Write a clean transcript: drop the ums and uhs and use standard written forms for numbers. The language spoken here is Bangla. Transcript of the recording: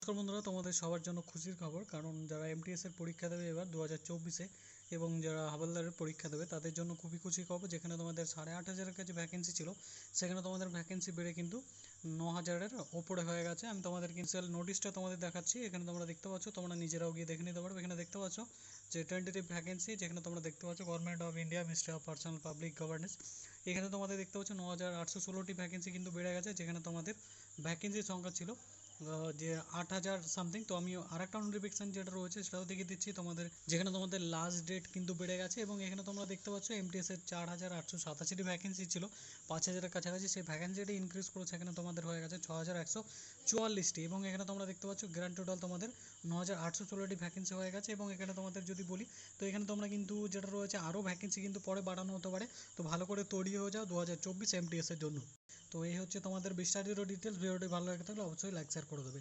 নমস্কার বন্ধুরা, তোমাদের সবার জন্য খুশির খবর। কারণ যারা এমটিএস এর পরীক্ষা দেবে এবার 2024-এ এবং যারা হাওলদারের পরীক্ষা দেবে তাদের জন্য খুবই খুশির খবর। যেখানে তোমাদের 8,500-এর কাছে ভ্যাকেন্সি ছিল, সেখানে তোমাদের ভ্যাকেন্সি বেড়ে কিন্তু 9,000-এর ওপরে হয়ে গেছে। আমি তোমাদের ইনিশিয়াল নোটিশটা তোমাদের দেখাচ্ছি। এখানে তোমরা দেখতে পাচ্ছ, তোমরা নিজেরাও গিয়ে দেখে নিতে পারবে। এখানে দেখতে পাচ্ছ যে টেন্টেটিভ ভ্যাকেন্সি, যেখানে তোমরা দেখতে পাচ্ছ government of India, ministry of personal public governance. এখানে তোমাদের দেখতে পাচ্ছ 9,816টি ভ্যাকেন্সি কিন্তু বেড়ে গেছে। যেখানে তোমাদের ভ্যাকেন্সির সংখ্যা ছিল যে 8,000 সামথিং। তো আমি আরেকটা নোটিফিকেশান যেটা রয়েছে সেটাও দেখিয়ে দিচ্ছি তোমাদের, যেখানে তোমাদের লাস্ট ডেট কিন্তু বেড়ে গেছে। এবং এখানে তোমরা দেখতে পাচ্ছ এমটিএস এর 4,887টি ভ্যাকেন্সি ছিল 5,000-এর কাছাকাছি, সেই ভ্যাকেন্সিটি ইনক্রিজ করেছে। এখানে তোমাদের হয়ে গেছে 6,144টি। এবং এখানে তোমরা দেখতে পাচ্ছ গ্র্যান্ড টোটাল তোমাদের 9,816টি ভ্যাকেন্সি হয়ে গেছে। এবং এখানে তোমাদের যদি বলি, তো এখানে তোমরা কিন্তু যেটা রয়েছে আরও ভ্যাকেন্সি কিন্তু পরে বাড়ানো হতে পারে। তো ভালো করে তৈরি হয়ে যাও 2024 এমটিএস এর জন্য। তো এই হচ্ছে তোমাদের বিস্তারিত ডিটেলস। ভিডিওটি ভালো লাগে থাকলে অবশ্যই লাইক শেয়ার করে দেবে।